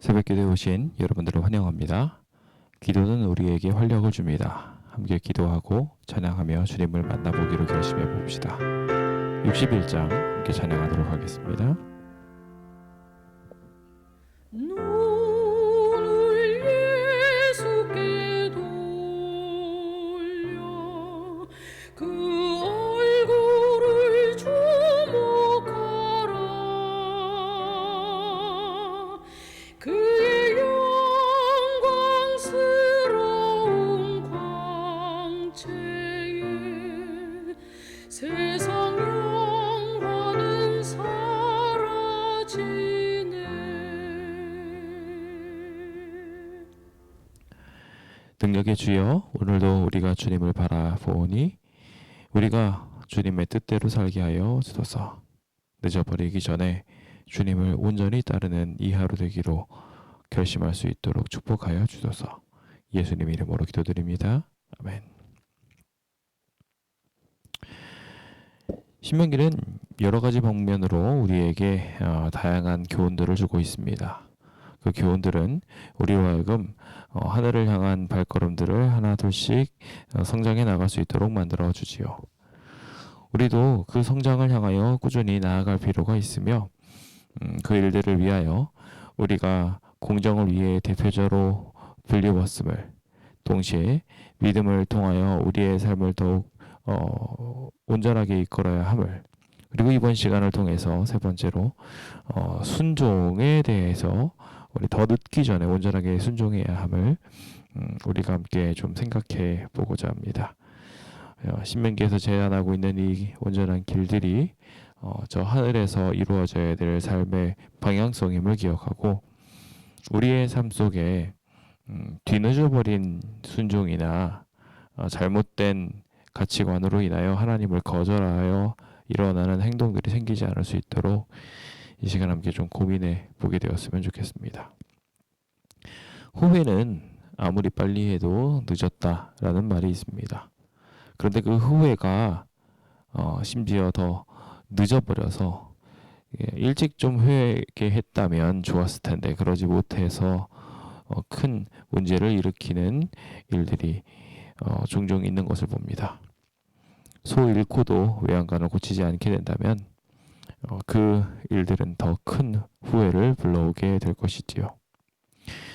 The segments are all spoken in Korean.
새벽기도에 오신 여러분들을 환영합니다. 기도는 우리에게 활력을 줍니다. 함께 기도하고 찬양하며 주님을 만나보기로 결심해 봅시다. 61장 함께 찬양하도록 하겠습니다. 눈을 예수께 돌려 그 얼굴을 주목하라. 그의 영광스러운 광채에 세상 영화는 사라지네. 능력의 주여, 오늘도 우리가 주님을 바라보니 우리가 주님의 뜻대로 살게 하여 주소서. 늦어버리기 전에 주님을 온전히 따르는 이 하루 되기로 결심할 수 있도록 축복하여 주소서. 예수님 이름으로 기도드립니다. 아멘. 신명기는 여러 가지 방면으로 우리에게 다양한 교훈들을 주고 있습니다. 그 교훈들은 우리와 하여금 하늘을 향한 발걸음들을 하나 둘씩 성장해 나갈 수 있도록 만들어 주지요. 우리도 그 성장을 향하여 꾸준히 나아갈 필요가 있으며 그 일들을 위하여 우리가 공정을 위해 대표자로 불리웠음을, 동시에 믿음을 통하여 우리의 삶을 더욱 온전하게 이끌어야 함을, 그리고 이번 시간을 통해서 세 번째로 순종에 대해서 우리 더 늦기 전에 온전하게 순종해야 함을 우리가 함께 좀 생각해 보고자 합니다. 신명기에서 제안하고 있는 이 온전한 길들이 저 하늘에서 이루어져야 될 삶의 방향성임을 기억하고 우리의 삶 속에 뒤늦어버린 순종이나 잘못된 가치관으로 인하여 하나님을 거절하여 일어나는 행동들이 생기지 않을 수 있도록 이 시간 함께 좀 고민해 보게 되었으면 좋겠습니다. 후회는 아무리 빨리 해도 늦었다라는 말이 있습니다. 그런데 그 후회가 심지어 더 늦어버려서 일찍 좀 회개했다면 좋았을 텐데 그러지 못해서 큰 문제를 일으키는 일들이 종종 있는 것을 봅니다. 소 잃고도 외양간을 고치지 않게 된다면 그 일들은 더 큰 후회를 불러오게 될 것이지요.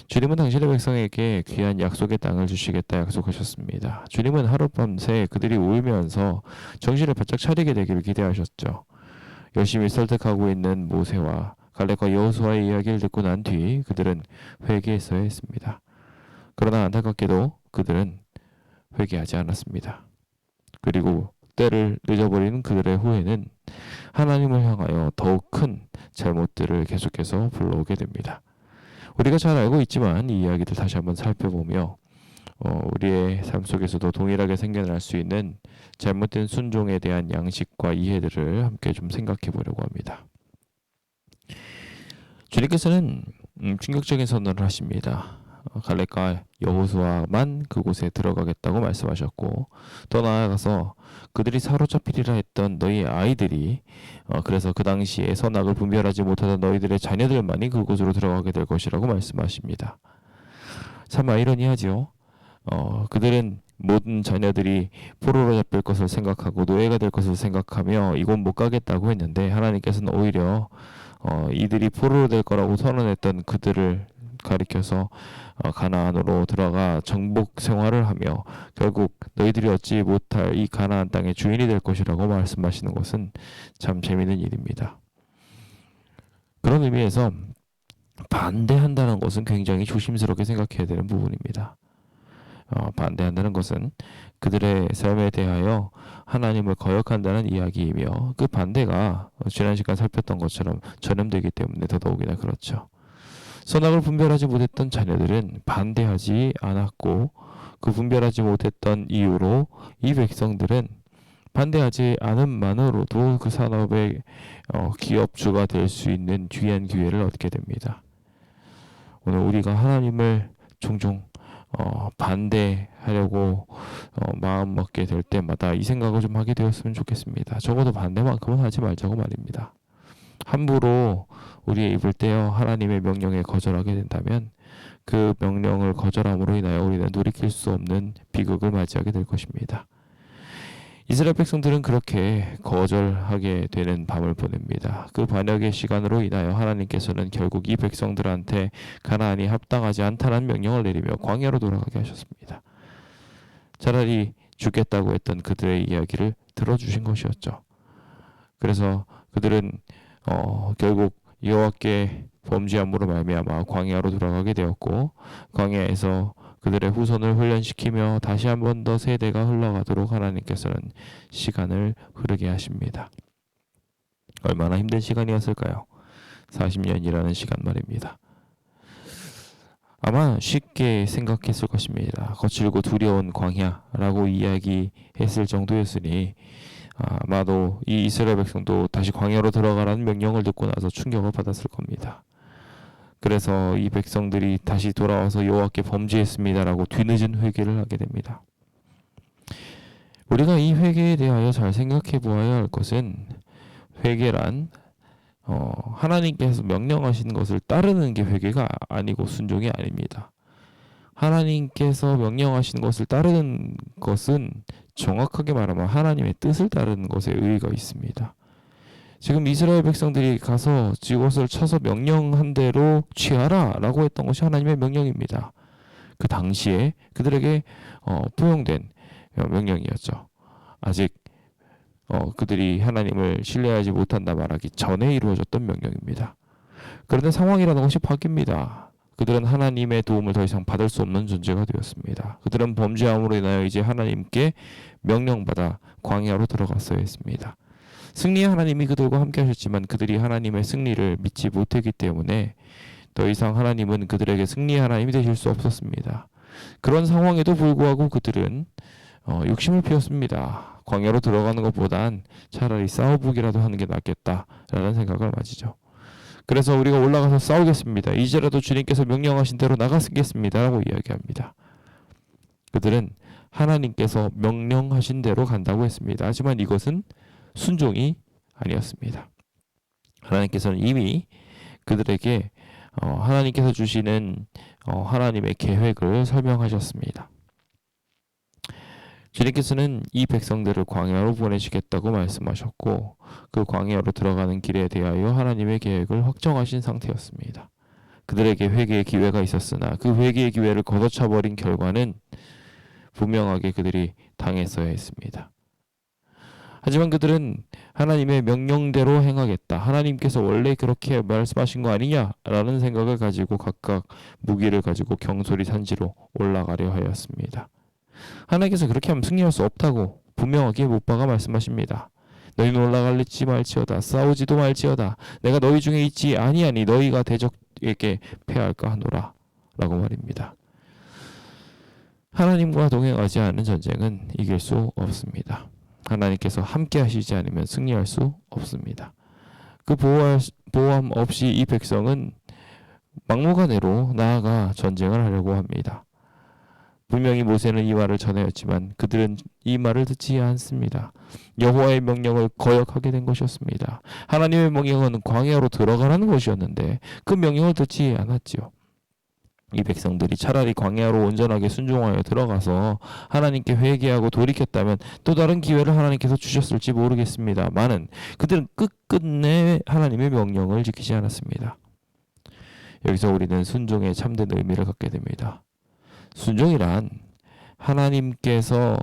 주님은 당신의 백성에게 귀한 약속의 땅을 주시겠다 약속하셨습니다. 주님은 하룻밤새 그들이 울면서 정신을 바짝 차리게 되기를 기대하셨죠. 열심히 설득하고 있는 모세와 갈렙과 여호수아의 이야기를 듣고 난 뒤 그들은 회개했어야 했습니다. 그러나 안타깝게도 그들은 회개하지 않았습니다. 그리고 때를 늦어버리는 그들의 후회는 하나님을 향하여 더욱 큰 잘못들을 계속해서 불러오게 됩니다. 우리가 잘 알고 있지만 이 이야기를 다시 한번 살펴보며 우리의 삶 속에서도 동일하게 생겨날 수 있는 잘못된 순종에 대한 양식과 이해들을 함께 좀 생각해 보려고 합니다. 주님께서는 충격적인 선언을 하십니다. 갈렙과 여호수아만 그곳에 들어가겠다고 말씀하셨고 더 나아가서 그들이 사로잡히리라 했던 너희 아이들이 그래서 그 당시에 선악을 분별하지 못하던 너희들의 자녀들만이 그곳으로 들어가게 될 것이라고 말씀하십니다. 참 아이러니하지요. 그들은 모든 자녀들이 포로로 잡힐 것을 생각하고 노예가 될 것을 생각하며 이곳 못 가겠다고 했는데 하나님께서는 오히려 이들이 포로로 될 거라고 선언했던 그들을 가리켜서 가나안으로 들어가 정복 생활을 하며 결국 너희들이 얻지 못할 이 가나안 땅의 주인이 될 것이라고 말씀하시는 것은 참 재미있는 일입니다. 그런 의미에서 반대한다는 것은 굉장히 조심스럽게 생각해야 되는 부분입니다. 반대한다는 것은 그들의 삶에 대하여 하나님을 거역한다는 이야기이며 그 반대가 지난 시간 살폈던 것처럼 전염되기 때문에 더더욱이나 그렇죠. 선악을 분별하지 못했던 자녀들은 반대하지 않았고 그 분별하지 못했던 이유로 이 백성들은 반대하지 않음만으로도 그 산업의 기업주가 될 수 있는 귀한 기회를 얻게 됩니다. 오늘 우리가 하나님을 종종 반대하려고 마음 먹게 될 때마다 이 생각을 좀 하게 되었으면 좋겠습니다. 적어도 반대만큼은 하지 말자고 말입니다. 함부로 우리의 입을 떼어 하나님의 명령에 거절하게 된다면 그 명령을 거절함으로 인하여 우리는 돌이킬 수 없는 비극을 맞이하게 될 것입니다. 이스라엘 백성들은 그렇게 거절하게 되는 밤을 보냅니다. 그 반역의 시간으로 인하여 하나님께서는 결국 이 백성들한테 가나안이 합당하지 않다는 명령을 내리며 광야로 돌아가게 하셨습니다. 차라리 죽겠다고 했던 그들의 이야기를 들어주신 것이었죠. 그래서 그들은 결국 여호와께 범죄함으로 말미암아 광야로 돌아가게 되었고, 광야에서 그들의 후손을 훈련시키며 다시 한 번 더 세대가 흘러가도록 하나님께서는 시간을 흐르게 하십니다. 얼마나 힘든 시간이었을까요? 40년이라는 시간 말입니다. 아마 쉽게 생각했을 것입니다. 거칠고 두려운 광야라고 이야기했을 정도였으니 아마도 이 이스라엘 백성도 다시 광야로 들어가라는 명령을 듣고 나서 충격을 받았을 겁니다. 그래서 이 백성들이 다시 돌아와서 여호와께 범죄했습니다라고 뒤늦은 회개를 하게 됩니다. 우리가 이 회개에 대하여 잘 생각해 보아야 할 것은, 회개란 하나님께서 명령하신 것을 따르는 게 회개가 아니고 순종이 아닙니다. 하나님께서 명령하신 것을 따르는 것은 정확하게 말하면 하나님의 뜻을 따르는 것에 의의가 있습니다. 지금 이스라엘 백성들이 가서 이것을 쳐서 명령한 대로 취하라 라고 했던 것이 하나님의 명령입니다. 그 당시에 그들에게 부용된 명령이었죠. 아직 그들이 하나님을 신뢰하지 못한다 말하기 전에 이루어졌던 명령입니다. 그런데 상황이라는 것이 바뀝니다. 그들은 하나님의 도움을 더 이상 받을 수 없는 존재가 되었습니다. 그들은 범죄함으로 인하여 이제 하나님께 명령받아 광야로 들어갔어야 했습니다. 승리의 하나님이 그들과 함께 하셨지만 그들이 하나님의 승리를 믿지 못했기 때문에 더 이상 하나님은 그들에게 승리의 하나님이 되실 수 없었습니다. 그런 상황에도 불구하고 그들은 욕심을 피웠습니다. 광야로 들어가는 것보단 차라리 싸워보기라도 하는 게 낫겠다라는 생각을 가지죠. 그래서 우리가 올라가서 싸우겠습니다. 이제라도 주님께서 명령하신 대로 나가겠습니다 라고 이야기합니다. 그들은 하나님께서 명령하신 대로 간다고 했습니다. 하지만 이것은 순종이 아니었습니다. 하나님께서는 이미 그들에게 하나님께서 주시는 하나님의 계획을 설명하셨습니다. 주님께서는 이 백성들을 광야로 보내시겠다고 말씀하셨고, 그 광야로 들어가는 길에 대하여 하나님의 계획을 확정하신 상태였습니다. 그들에게 회개의 기회가 있었으나 그 회개의 기회를 걷어차버린 결과는 분명하게 그들이 당했어야 했습니다. 하지만 그들은 하나님의 명령대로 행하겠다, 하나님께서 원래 그렇게 말씀하신 거 아니냐라는 생각을 가지고 각각 무기를 가지고 경솔히 산지로 올라가려 하였습니다. 하나님께서 그렇게 하면 승리할 수 없다고 분명하게 못 박아 말씀하십니다. 너희는 올라갈지 말지어다, 싸우지도 말지어다, 내가 너희 중에 있지 아니하니 너희가 대적에게 패할까 하노라 라고 말입니다. 하나님과 동행하지 않은 전쟁은 이길 수 없습니다. 하나님께서 함께 하시지 않으면 승리할 수 없습니다. 그 보호함 없이 이 백성은 막무가내로 나아가 전쟁을 하려고 합니다. 분명히 모세는 이 말을 전하였지만 그들은 이 말을 듣지 않습니다. 여호와의 명령을 거역하게 된 것이었습니다. 하나님의 명령은 광야로 들어가라는 것이었는데 그 명령을 듣지 않았지요. 이 백성들이 차라리 광야로 온전하게 순종하여 들어가서 하나님께 회개하고 돌이켰다면 또 다른 기회를 하나님께서 주셨을지 모르겠습니다만은 그들은 끝끝내 하나님의 명령을 지키지 않았습니다. 여기서 우리는 순종의 참된 의미를 갖게 됩니다. 순종이란 하나님께서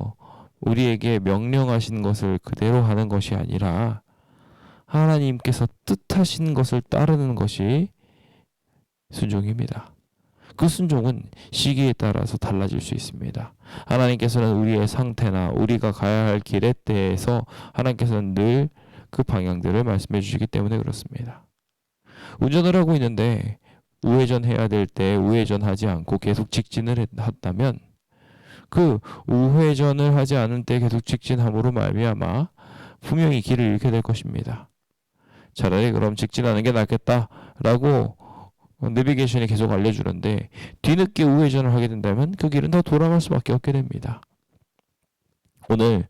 우리에게 명령하신 것을 그대로 하는 것이 아니라 하나님께서 뜻하신 것을 따르는 것이 순종입니다. 그 순종은 시기에 따라서 달라질 수 있습니다. 하나님께서는 우리의 상태나 우리가 가야 할 길에 대해서 하나님께서는 늘 그 방향들을 말씀해 주시기 때문에 그렇습니다. 운전을 하고 있는데 우회전해야 될 때 우회전하지 않고 계속 직진을 했다면 그 우회전을 하지 않은 때 계속 직진함으로 말미암아 분명히 길을 잃게 될 것입니다. 차라리 그럼 직진하는 게 낫겠다라고 내비게이션이 계속 알려주는데 뒤늦게 우회전을 하게 된다면 그 길은 더 돌아갈 수밖에 없게 됩니다. 오늘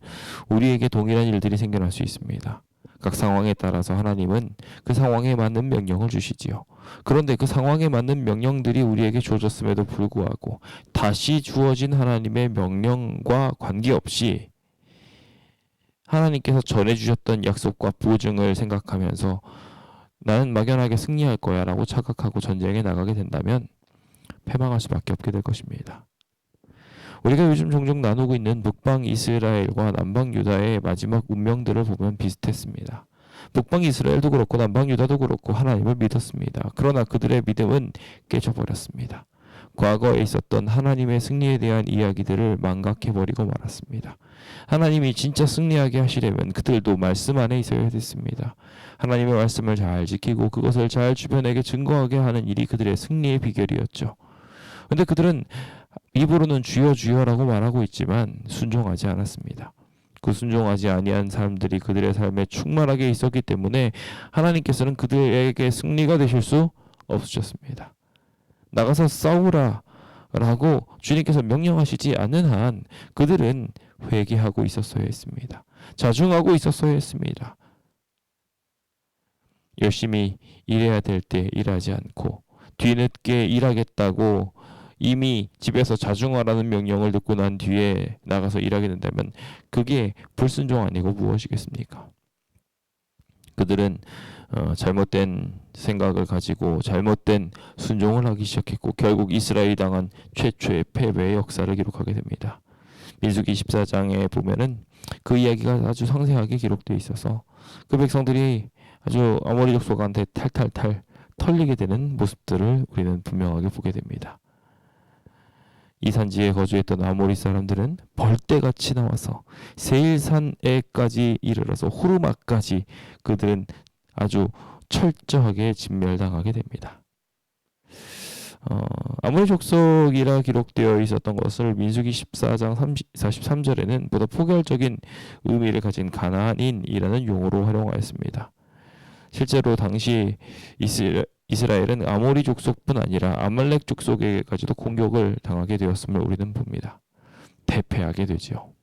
우리에게 동일한 일들이 생겨날 수 있습니다. 각 상황에 따라서 하나님은 그 상황에 맞는 명령을 주시지요. 그런데 그 상황에 맞는 명령들이 우리에게 주어졌음에도 불구하고 다시 주어진 하나님의 명령과 관계없이 하나님께서 전해주셨던 약속과 보증을 생각하면서 나는 막연하게 승리할 거야 라고 착각하고 전쟁에 나가게 된다면 패망할 수밖에 없게 될 것입니다. 우리가 요즘 종종 나누고 있는 북방 이스라엘과 남방 유다의 마지막 운명들을 보면 비슷했습니다. 북방 이스라엘도 그렇고 남방 유다도 그렇고 하나님을 믿었습니다. 그러나 그들의 믿음은 깨져버렸습니다. 과거에 있었던 하나님의 승리에 대한 이야기들을 망각해버리고 말았습니다. 하나님이 진짜 승리하게 하시려면 그들도 말씀 안에 있어야 됐습니다. 하나님의 말씀을 잘 지키고 그것을 잘 주변에게 증거하게 하는 일이 그들의 승리의 비결이었죠. 근데 그들은 입으로는 주여 주여라고 말하고 있지만 순종하지 않았습니다. 그 순종하지 아니한 사람들이 그들의 삶에 충만하게 있었기 때문에 하나님께서는 그들에게 승리가 되실 수 없으셨습니다. 나가서 싸우라 라고 주님께서 명령하시지 않는 한 그들은 회개하고 있었어야 했습니다. 자중하고 있었어야 했습니다. 열심히 일해야 될 때 일하지 않고 뒤늦게 일하겠다고 이미 집에서 자중하라는 명령을 듣고 난 뒤에 나가서 일하게 된다면 그게 불순종 아니고 무엇이겠습니까? 그들은 잘못된 생각을 가지고 잘못된 순종을 하기 시작했고 결국 이스라엘이 당한 최초의 패배의 역사를 기록하게 됩니다. 민수기 14장에 보면은 그 이야기가 아주 상세하게 기록되어 있어서 그 백성들이 아주 아모리 족속한테 탈탈탈 털리게 되는 모습들을 우리는 분명하게 보게 됩니다. 이 산지에 거주했던 아모리 사람들은 벌떼같이 나와서 세일산에까지 이르러서 호르마까지 그들은 아주 철저하게 진멸당하게 됩니다. 아모리 족속이라 기록되어 있었던 것을 민수기 14장 43절에는 보다 포괄적인 의미를 가진 가나안인이라는 용어로 활용하였습니다. 실제로 당시 이스라엘은 아모리 족속뿐 아니라 아말렉 족속에게까지도 공격을 당하게 되었음을 우리는 봅니다. 대패하게 되지요.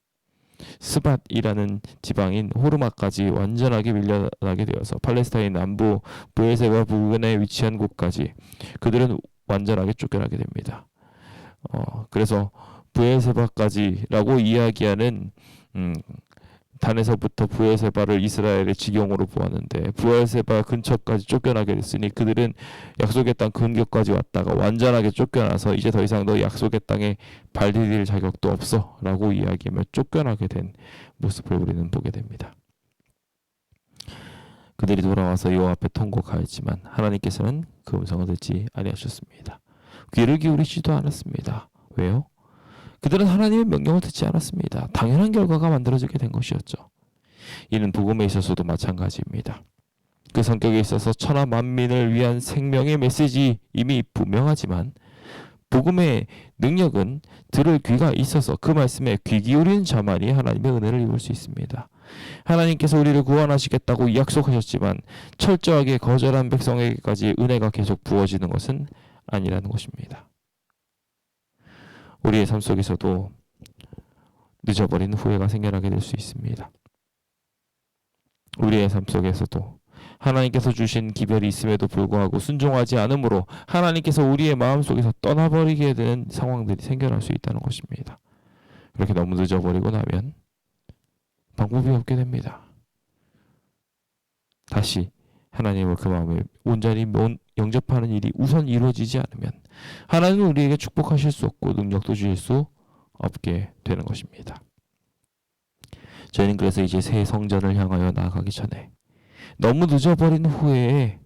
스밧이라는 지방인 호르마까지 완전하게 밀려나게 되어서 팔레스타인 남부 브엘세바 부근에 위치한 곳까지 그들은 완전하게 쫓겨나게 됩니다. 그래서 브엘세바까지라고 이야기하는 단에서부터 브엘세바를 이스라엘의 지경으로 보았는데 브엘세바 근처까지 쫓겨나게 됐으니 그들은 약속의 땅 근교까지 왔다가 완전하게 쫓겨나서 이제 더 이상 너 약속의 땅에 발 디딜 자격도 없어 라고 이야기하며 쫓겨나게 된 모습을 우리는 보게 됩니다. 그들이 돌아와서 여호와 앞에 통곡하였지만 하나님께서는 그 음성을 듣지 아니하셨습니다. 귀를 기울이지도 않았습니다. 왜요? 그들은 하나님의 명령을 듣지 않았습니다. 당연한 결과가 만들어지게 된 것이었죠. 이는 복음에 있어서도 마찬가지입니다. 그 성격에 있어서 천하 만민을 위한 생명의 메시지 이미 분명하지만 복음의 능력은 들을 귀가 있어서 그 말씀에 귀 기울이는 자만이 하나님의 은혜를 입을 수 있습니다. 하나님께서 우리를 구원하시겠다고 약속하셨지만 철저하게 거절한 백성에게까지 은혜가 계속 부어지는 것은 아니라는 것입니다. 우리의 삶 속에서도 늦어버린 후회가 생겨나게 될 수 있습니다. 우리의 삶 속에서도 하나님께서 주신 기별이 있음에도 불구하고 순종하지 않으므로 하나님께서 우리의 마음속에서 떠나버리게 되는 상황들이 생겨날 수 있다는 것입니다. 그렇게 너무 늦어버리고 나면 방법이 없게 됩니다. 다시 하나님을 그 마음에 온전히 영접하는 일이 우선 이루어지지 않으면 하나님은 우리에게 축복하실 수 없고 능력도 주실 수 없게 되는 것입니다. 저희는 그래서 이제 새 성전을 향하여 나아가기 전에 너무 늦어버린 후에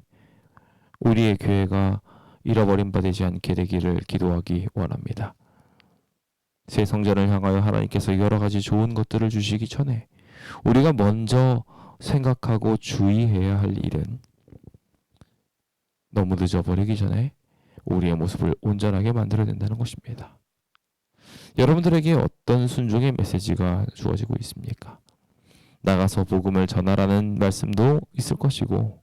우리의 교회가 잃어버린 바 되지 않게 되기를 기도하기 원합니다. 새 성전을 향하여 하나님께서 여러 가지 좋은 것들을 주시기 전에 우리가 먼저 생각하고 주의해야 할 일은 너무 늦어버리기 전에 우리의 모습을 온전하게 만들어야 된다는 것입니다. 여러분들에게 어떤 순종의 메시지가 주어지고 있습니까? 나가서 복음을 전하라는 말씀도 있을 것이고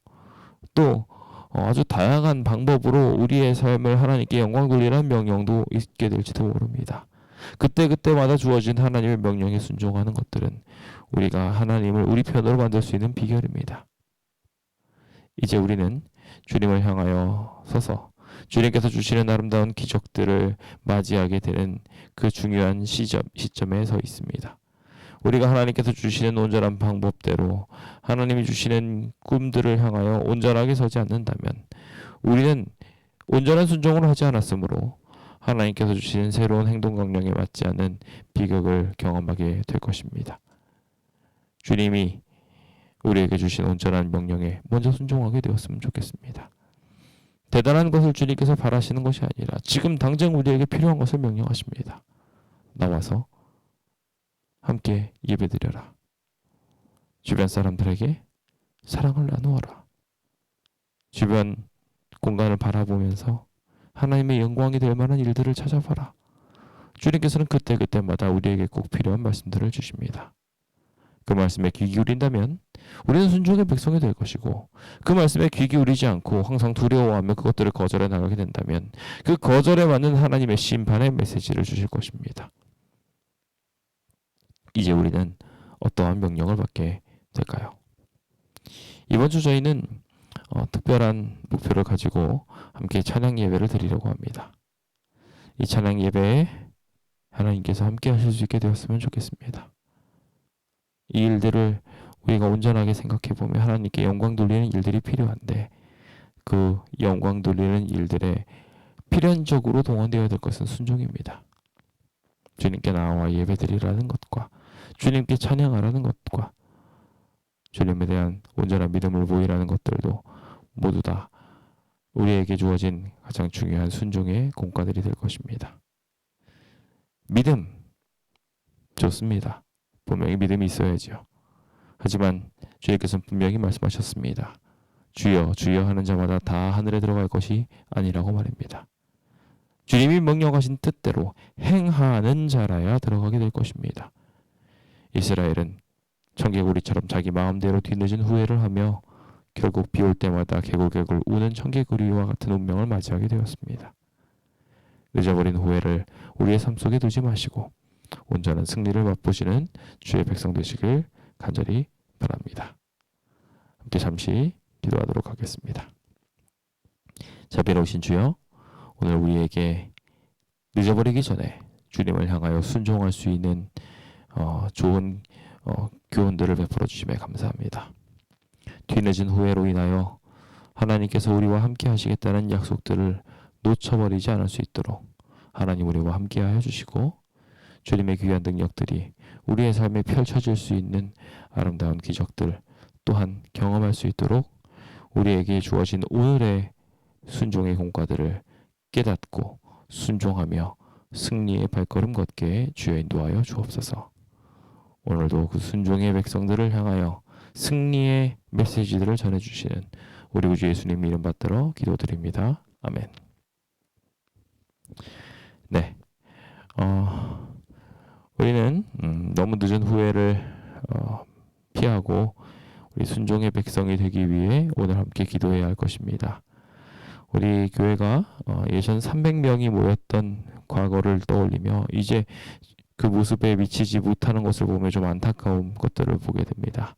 또 아주 다양한 방법으로 우리의 삶을 하나님께 영광 돌리라는 명령도 있게 될지도 모릅니다. 그때그때마다 주어진 하나님의 명령에 순종하는 것들은 우리가 하나님을 우리 편으로 만들 수 있는 비결입니다. 이제 우리는 주님을 향하여 서서 주님께서 주시는 아름다운 기적들을 맞이하게 되는 그 중요한 시점에 서 있습니다. 우리가 하나님께서 주시는 온전한 방법대로 하나님이 주시는 꿈들을 향하여 온전하게 서지 않는다면 우리는 온전한 순종을 하지 않았으므로 하나님께서 주시는 새로운 행동 강령에 맞지 않는 비극을 경험하게 될 것입니다. 주님이 우리에게 주신 온전한 명령에 먼저 순종하게 되었으면 좋겠습니다. 대단한 것을 주님께서 바라시는 것이 아니라 지금 당장 우리에게 필요한 것을 명령하십니다. 나와서 함께 예배드려라. 주변 사람들에게 사랑을 나누어라. 주변 공간을 바라보면서 하나님의 영광이 될 만한 일들을 찾아봐라. 주님께서는 그때그때마다 우리에게 꼭 필요한 말씀들을 주십니다. 그 말씀에 귀 기울인다면 우리는 순종의 백성이 될 것이고, 그 말씀에 귀 기울이지 않고 항상 두려워하며 그것들을 거절해 나가게 된다면 그 거절에 맞는 하나님의 심판의 메시지를 주실 것입니다. 이제 우리는 어떠한 명령을 받게 될까요? 이번 주 저희는 특별한 목표를 가지고 함께 찬양 예배를 드리려고 합니다. 이 찬양 예배에 하나님께서 함께 하실 수 있게 되었으면 좋겠습니다. 이 일들을 우리가 온전하게 생각해보면 하나님께 영광 돌리는 일들이 필요한데, 그 영광 돌리는 일들에 필연적으로 동원되어야 될 것은 순종입니다. 주님께 나와 예배드리라는 것과 주님께 찬양하라는 것과 주님에 대한 온전한 믿음을 보이라는 것들도 모두 다 우리에게 주어진 가장 중요한 순종의 공과들이 될 것입니다. 믿음 좋습니다. 분명히 믿음이 있어야죠. 하지만 주님께서는 분명히 말씀하셨습니다. 주여 주여 하는 자마다 다 하늘에 들어갈 것이 아니라고 말입니다. 주님이 명령하신 뜻대로 행하는 자라야 들어가게 될 것입니다. 이스라엘은 청개구리처럼 자기 마음대로 뒤늦은 후회를 하며 결국 비올 때마다 개굴개굴 우는 청개구리와 같은 운명을 맞이하게 되었습니다. 늦어버린 후회를 우리의 삶 속에 두지 마시고 온전한 승리를 맛보시는 주의 백성 되시길 간절히 바랍니다. 함께 잠시 기도하도록 하겠습니다. 자비로우신 주여, 오늘 우리에게 늦어버리기 전에 주님을 향하여 순종할 수 있는 좋은 교훈들을 베풀어 주심에 감사합니다. 뒤늦은 후회로 인하여 하나님께서 우리와 함께 하시겠다는 약속들을 놓쳐버리지 않을 수 있도록 하나님 우리와 함께 하여 주시고, 주님의 귀한 능력들이 우리의 삶에 펼쳐질 수 있는 아름다운 기적들 또한 경험할 수 있도록 우리에게 주어진 오늘의 순종의 공과들을 깨닫고 순종하며 승리의 발걸음 걷게 주여 인도하여 주옵소서. 오늘도 그 순종의 백성들을 향하여 승리의 메시지들을 전해주시는 우리 구주 예수님 이름 받들어 기도드립니다. 아멘. 네, 우리는 너무 늦은 후회를 피하고 우리 순종의 백성이 되기 위해 오늘 함께 기도해야 할 것입니다. 우리 교회가 예전 300명이 모였던 과거를 떠올리며 이제 그 모습에 미치지 못하는 것을 보며 좀 안타까운 것들을 보게 됩니다.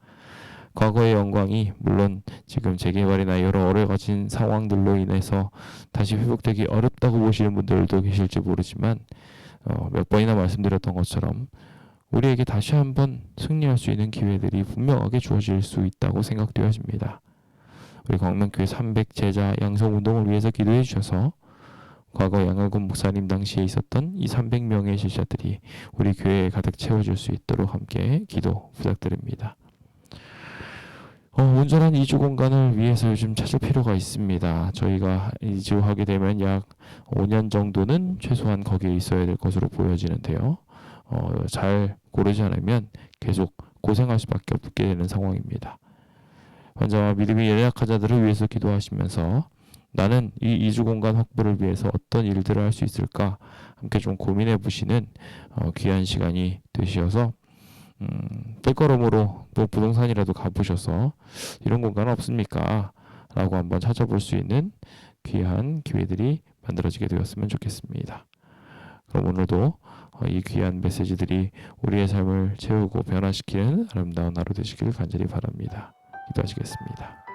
과거의 영광이 물론 지금 재개발이나 여러 어려워진 상황들로 인해서 다시 회복되기 어렵다고 보시는 분들도 계실지 모르지만 몇 번이나 말씀드렸던 것처럼 우리에게 다시 한번 승리할 수 있는 기회들이 분명하게 주어질 수 있다고 생각되어집니다. 우리 광명교회 300제자 양성운동을 위해서 기도해 주셔서 과거 양알곤 목사님 당시에 있었던 이 300명의 제자들이 우리 교회에 가득 채워질 수 있도록 함께 기도 부탁드립니다. 온전한 이주 공간을 위해서 요즘 찾을 필요가 있습니다. 저희가 이주하게 되면 약 5년 정도는 최소한 거기에 있어야 될 것으로 보여지는데요. 잘 고르지 않으면 계속 고생할 수밖에 없게 되는 상황입니다. 환자와 믿음이 연약한 자들을 위해서 기도하시면서 나는 이 이주 공간 확보를 위해서 어떤 일들을 할 수 있을까 함께 좀 고민해 보시는 귀한 시간이 되셔서 뺄걸음으로 뭐 부동산이라도 가보셔서 이런 공간 없습니까? 라고 한번 찾아볼 수 있는 귀한 기회들이 만들어지게 되었으면 좋겠습니다. 그럼 오늘도 이 귀한 메시지들이 우리의 삶을 채우고 변화시키는 아름다운 하루 되시길 간절히 바랍니다. 기도하시겠습니다.